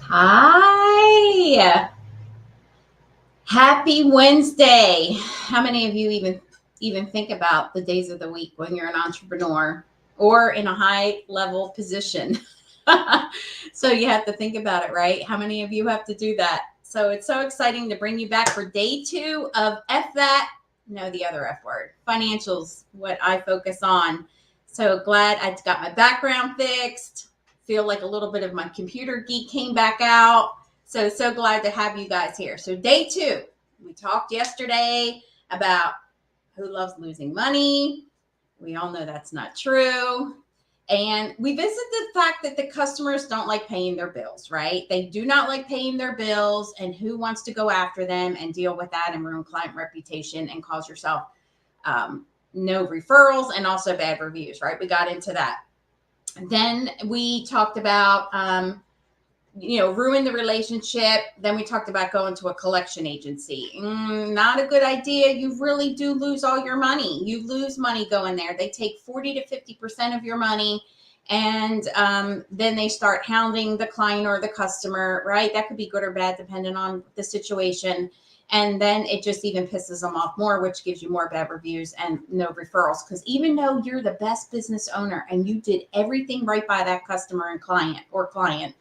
Hi. Happy Wednesday. How many of you even think about the days of the week when you're an entrepreneur or in a high level position? So you have to think about it, right? How many of you have to do that? So it's so exciting to bring you back for day 2 of F that, no, the other F word, financials, what I focus on. So glad I got my background fixed. Feel like a little bit of my computer geek came back out. So glad to have you guys here. So day 2, we talked yesterday about who loves losing money. We all know that's not true. And we visited the fact that the customers don't like paying their bills, right? They do not like paying their bills, and who wants to go after them and deal with that and ruin client reputation and cause yourself no referrals and also bad reviews, right? We got into that. Then we talked about ruin the relationship. Then we talked about going to a collection agency. Not a good idea. You really do lose all your money. You lose money going there. They take 40 to 50% of your money, and then they start hounding the client or the customer, right? That could be good or bad depending on the situation. And then it just even pisses them off more, which gives you more bad reviews and no referrals. Because even though you're the best business owner and you did everything right by that customer and client,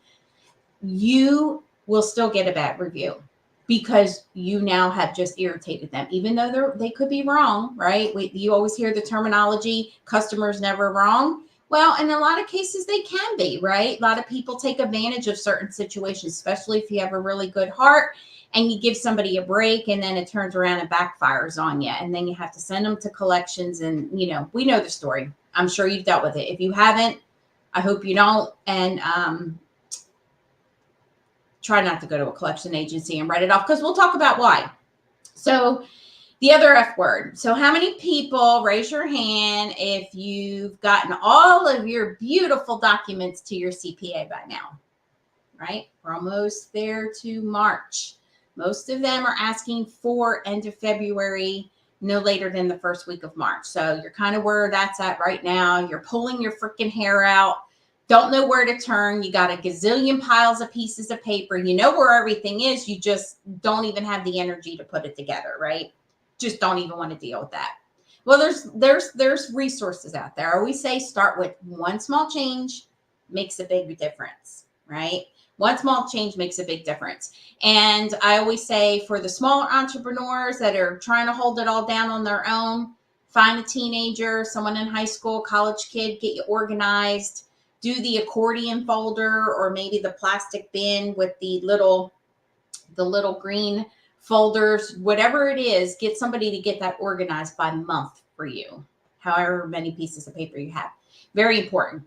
you will still get a bad review because you now have just irritated them, even though they could be wrong, right? You always hear the terminology, customers never wrong. Well, in a lot of cases, they can be, right? A lot of people take advantage of certain situations, especially if you have a really good heart and you give somebody a break and then it turns around and backfires on you. And then you have to send them to collections. And, we know the story. I'm sure you've dealt with it. If you haven't, I hope you don't. And, try not to go to a collection agency and write it off, because we'll talk about why. So the other F word. So how many people, raise your hand if you've gotten all of your beautiful documents to your CPA by now, right? We're almost there to March. Most of them are asking for end of February, no later than the first week of March. So you're kind of where that's at right now. You're pulling your freaking hair out. Don't know where to turn. You got a gazillion piles of pieces of paper. You know where everything is. You just don't even have the energy to put it together, right? Just don't even want to deal with that. Well, there's resources out there. I always say start with one small change, makes a big difference, right? One small change makes a big difference. And I always say for the smaller entrepreneurs that are trying to hold it all down on their own, find a teenager, someone in high school, college kid, get you organized. Do the accordion folder or maybe the plastic bin with the little green folders, whatever it is, get somebody to get that organized by month for you, however many pieces of paper you have. Very important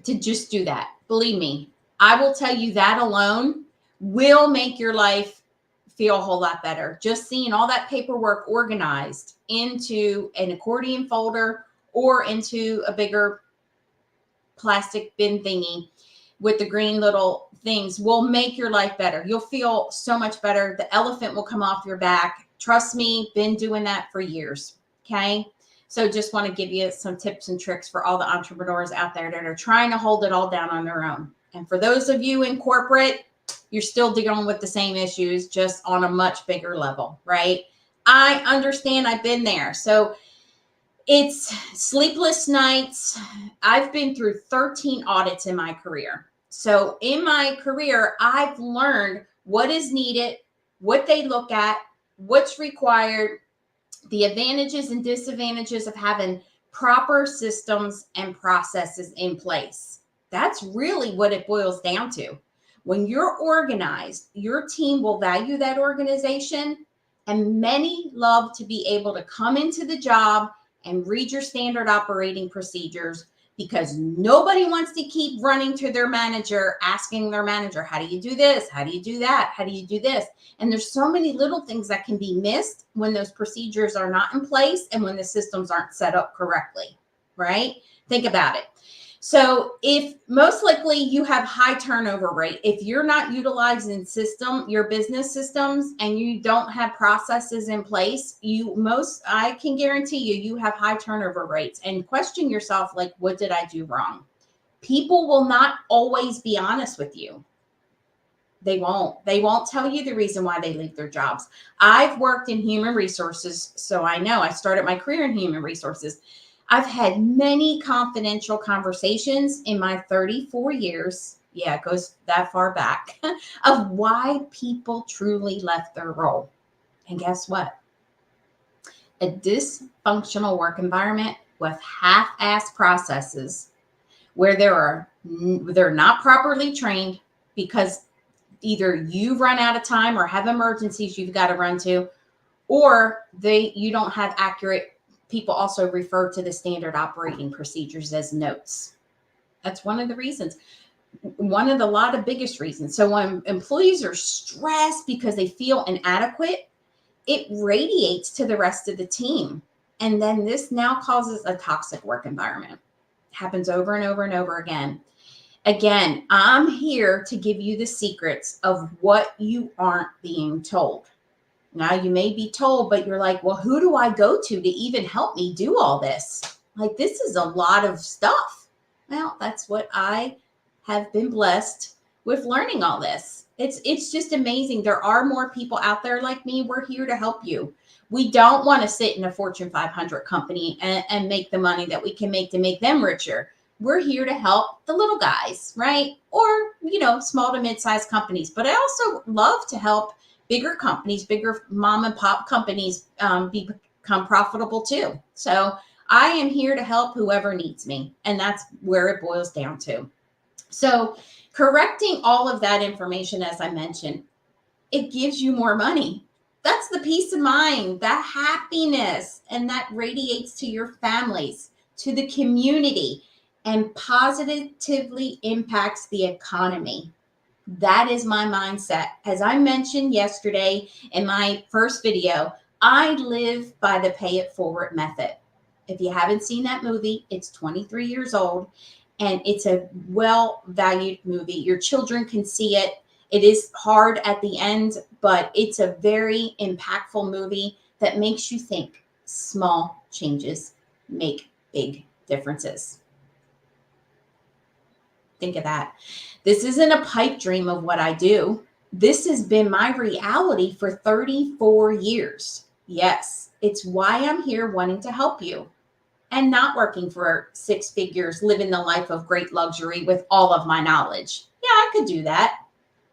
to just do that. Believe me, I will tell you that alone will make your life feel a whole lot better. Just seeing all that paperwork organized into an accordion folder or into a bigger plastic bin thingy with the green little things will make your life better. You'll feel so much better. The elephant will come off your back. Trust me, been doing that for years. Okay. So just want to give you some tips and tricks for all the entrepreneurs out there that are trying to hold it all down on their own. And for those of you in corporate, you're still dealing with the same issues, just on a much bigger level, right? I understand. I've been there. So it's sleepless nights. I've been through 13 audits in my career. So in my career, I've learned what is needed, what they look at, what's required, the advantages and disadvantages of having proper systems and processes in place. That's really what it boils down to. When you're organized, your team will value that organization, and many love to be able to come into the job and read your standard operating procedures, because nobody wants to keep running to their manager, asking their manager, how do you do this? How do you do that? How do you do this? And there's so many little things that can be missed when those procedures are not in place and when the systems aren't set up correctly, right? Think about it. So if most likely you have high turnover rate, if you're not utilizing your business systems, and you don't have processes in place, I can guarantee you have high turnover rates, and question yourself, like, what did I do wrong? People will not always be honest with you. They won't. They won't tell you the reason why they leave their jobs. I've worked in human resources, so I know. I started my career in human resources. I've had many confidential conversations in my 34 years. Yeah, it goes that far back of why people truly left their role. And guess what? A dysfunctional work environment with half-assed processes where they're not properly trained because either you've run out of time or have emergencies you've got to run to, or you don't have accurate. People also refer to the standard operating procedures as notes. That's one of the reasons. One of the lot of biggest reasons. So when employees are stressed because they feel inadequate, it radiates to the rest of the team. And then this now causes a toxic work environment. It happens over and over and over again. Again, I'm here to give you the secrets of what you aren't being told. Now, you may be told, but you're like, well, who do I go to even help me do all this? Like, this is a lot of stuff. Well, that's what I have been blessed with, learning all this. It's just amazing. There are more people out there like me. We're here to help you. We don't want to sit in a Fortune 500 company and make the money that we can make to make them richer. We're here to help the little guys, right? Or, small to mid-sized companies. But I also love to help bigger companies, bigger mom and pop companies become profitable too. So I am here to help whoever needs me. And that's where it boils down to. So correcting all of that information, as I mentioned, it gives you more money. That's the peace of mind, that happiness, and that radiates to your families, to the community, and positively impacts the economy. That is my mindset. As I mentioned yesterday in my first video, I live by the pay it forward method. If you haven't seen that movie, it's 23 years old and it's a well-valued movie. Your children can see it. It is hard at the end, but it's a very impactful movie that makes you think small changes make big differences. Think of that. This isn't a pipe dream of what I do. This has been my reality for 34 years. Yes, it's why I'm here wanting to help you and not working for 6 figures, living the life of great luxury with all of my knowledge. Yeah, I could do that.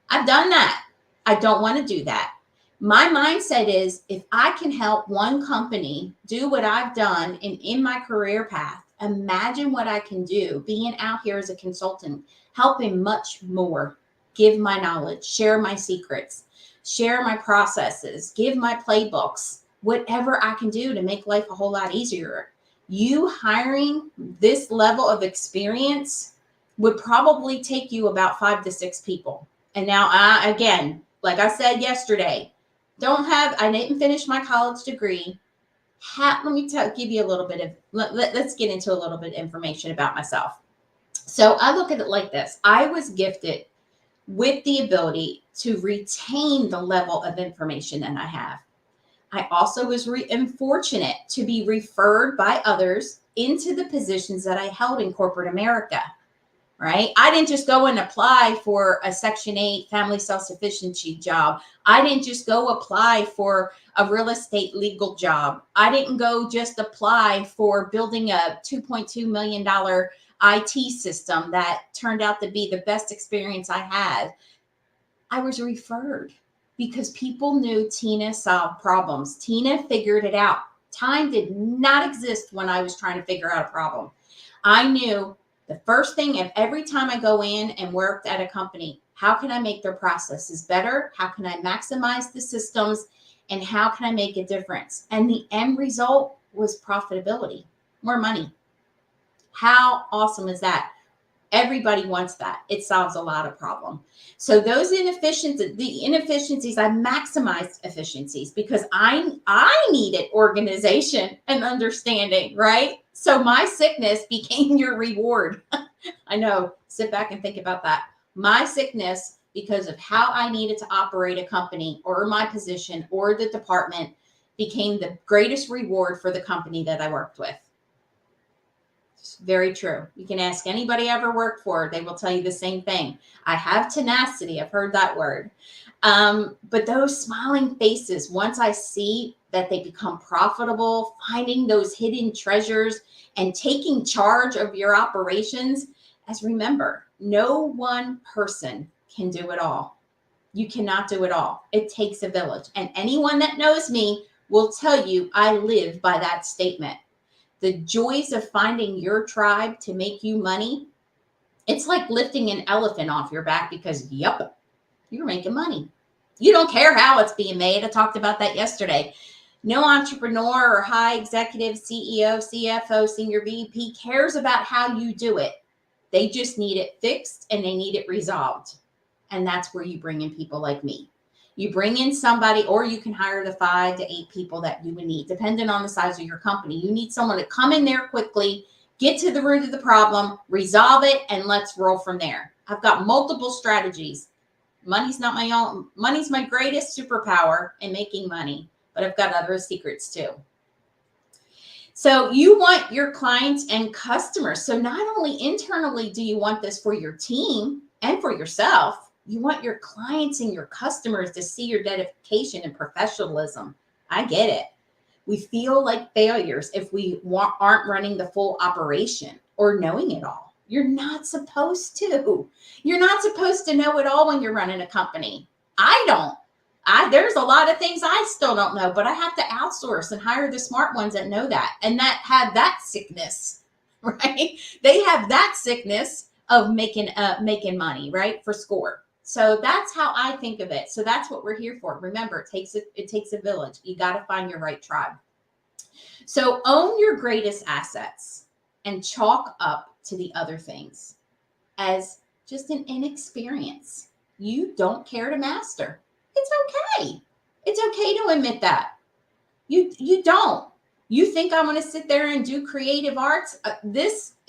I've done that. I don't want to do that. My mindset is if I can help one company do what I've done in my career path, imagine what I can do being out here as a consultant, helping much more, give my knowledge, share my secrets, share my processes, give my playbooks, whatever I can do to make life a whole lot easier. You hiring this level of experience would probably take you about 5 to 6 people. And now, again, like I said yesterday, I didn't finish my college degree. Let me give you a little bit of, let's get into a little bit of information about myself. So I look at it like this. I was gifted with the ability to retain the level of information that I have. I also was fortunate to be referred by others into the positions that I held in corporate America. Right? I didn't just go and apply for a Section 8 family self-sufficiency job. I didn't just go apply for a real estate legal job. I didn't go just apply for building a $2.2 million IT system that turned out to be the best experience I had. I was referred because people knew Tina solved problems. Tina figured it out. Time did not exist when I was trying to figure out a problem. I knew the first thing, and every time I go in and worked at a company, how can I make their processes better? How can I maximize the systems? And how can I make a difference? And the end result was profitability, more money. How awesome is that? Everybody wants that. It solves a lot of problems. So those inefficiencies, I maximized efficiencies because I needed organization and understanding, right? So my sickness became your reward. I know. Sit back and think about that. My sickness, because of how I needed to operate a company or my position or the department, became the greatest reward for the company that I worked with. Very true. You can ask anybody I ever worked for. They will tell you the same thing. I have tenacity. I've heard that word. But those smiling faces, once I see that they become profitable, finding those hidden treasures and taking charge of your operations, as remember, no one person can do it all. You cannot do it all. It takes a village. And anyone that knows me will tell you I live by that statement. The joys of finding your tribe to make you money, it's like lifting an elephant off your back because, yep, you're making money. You don't care how it's being made. I talked about that yesterday. No entrepreneur or high executive, CEO, CFO, senior VP cares about how you do it. They just need it fixed and they need it resolved. And that's where you bring in people like me. You bring in somebody, or you can hire the 5 to 8 people that you would need, depending on the size of your company. You need someone to come in there quickly, get to the root of the problem, resolve it, and let's roll from there. I've got multiple strategies. Money's not my own. Money's my greatest superpower in making money, but I've got other secrets too. So you want your clients and customers. So not only internally do you want this for your team and for yourself, you want your clients and your customers to see your dedication and professionalism. I get it. We feel like failures if we aren't running the full operation or knowing it all. You're not supposed to. You're not supposed to know it all when you're running a company. I don't. There's a lot of things I still don't know, but I have to outsource and hire the smart ones that know that and that have that sickness, right? They have that sickness of making money, right? For score. So that's how I think of it. So that's what we're here for. Remember, it takes a village. You got to find your right tribe. So own your greatest assets and chalk up to the other things as just an inexperience you don't care to master. It's okay. It's okay to admit that. You don't. You think I'm going to sit there and do creative arts?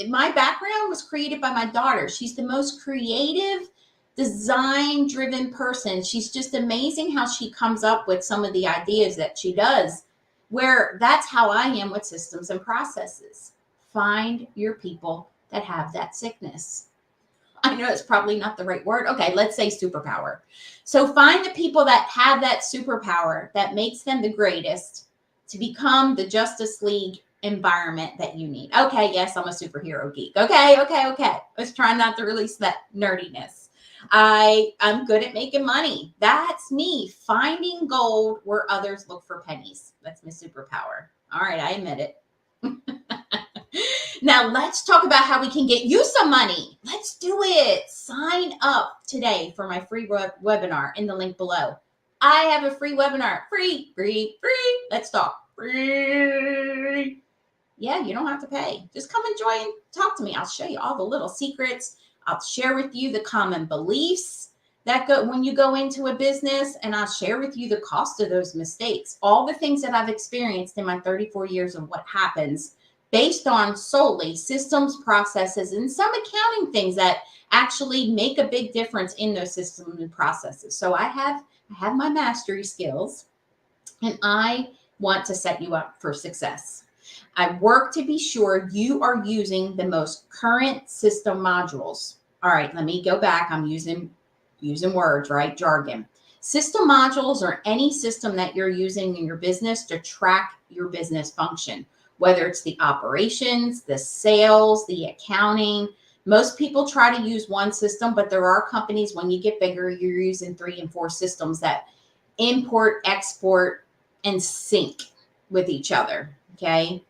My background was created by my daughter. She's the most creative, design-driven person. She's just amazing how she comes up with some of the ideas that she does, where that's how I am with systems and processes. Find your people that have that sickness. I know it's probably not the right word. Okay, let's say superpower. So find the people that have that superpower that makes them the greatest to become the Justice League environment that you need. Okay, yes, I'm a superhero geek. Okay. Let's try not to release that nerdiness. I'm good at making money. That's me, finding gold where others look for pennies. That's my superpower. All right, I admit it. Now let's talk about how we can get you some money. Let's do it. Sign up today for my free webinar in the link below. I have a free webinar. Free. Let's talk. Free. Yeah, you don't have to pay. Just come and join and talk to me. I'll show you all the little secrets. I'll share with you the common beliefs that go when you go into a business, and I'll share with you the cost of those mistakes. All the things that I've experienced in my 34 years of what happens based on solely systems, processes, and some accounting things that actually make a big difference in those systems and processes. So I have my mastery skills, and I want to set you up for success. I work to be sure you are using the most current system modules. All right, let me go back. I'm using words, right? Jargon. System modules are any system that you're using in your business to track your business function, whether it's the operations, the sales, the accounting. Most people try to use one system, but there are companies, when you get bigger, you're using 3 and 4 systems that import, export, and sync with each other. Okay.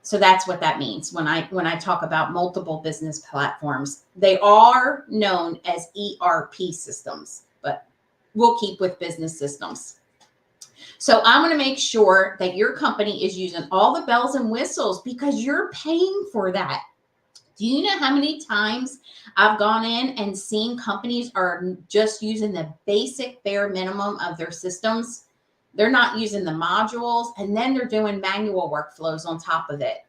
So that's what that means when I talk about multiple business platforms. They are known as ERP systems, but we'll keep with business systems. So I'm going to make sure that your company is using all the bells and whistles because you're paying for that. Do you know how many times I've gone in and seen companies are just using the basic bare minimum of their systems? They're not using the modules, and then they're doing manual workflows on top of it.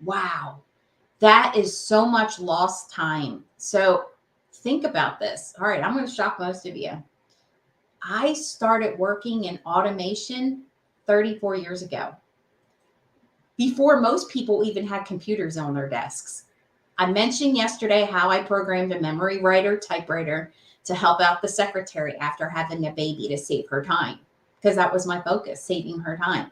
Wow, that is so much lost time. So think about this. All right, I'm going to shock most of you. I started working in automation 34 years ago. before most people even had computers on their desks. I mentioned yesterday how I programmed a memory writer typewriter to help out the secretary after having a baby to save her time, because that was my focus, saving her time.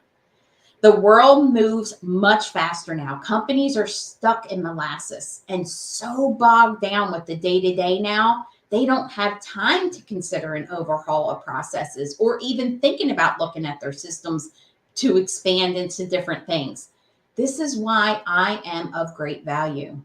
The world moves much faster now. Companies are stuck in molasses and so bogged down with the day-to-day now, they don't have time to consider an overhaul of processes or even thinking about looking at their systems to expand into different things. This is why I am of great value.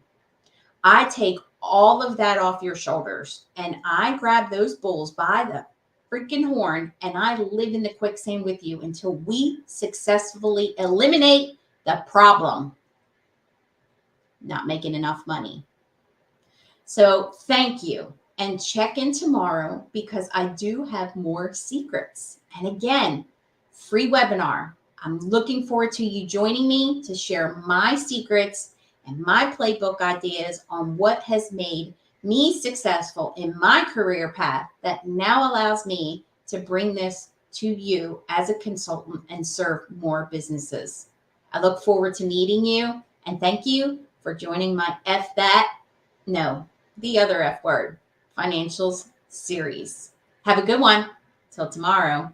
I take all of that off your shoulders and I grab those bulls by the freaking horn and I live in the quicksand with you until we successfully eliminate the problem, not making enough money. So thank you, and check in tomorrow because I do have more secrets. And again, free webinar. I'm looking forward to you joining me to share my secrets and my playbook ideas on what has made me successful in my career path that now allows me to bring this to you as a consultant and serve more businesses. I look forward to meeting you, and thank you for joining my the other F word, financials series. Have a good one. Till tomorrow.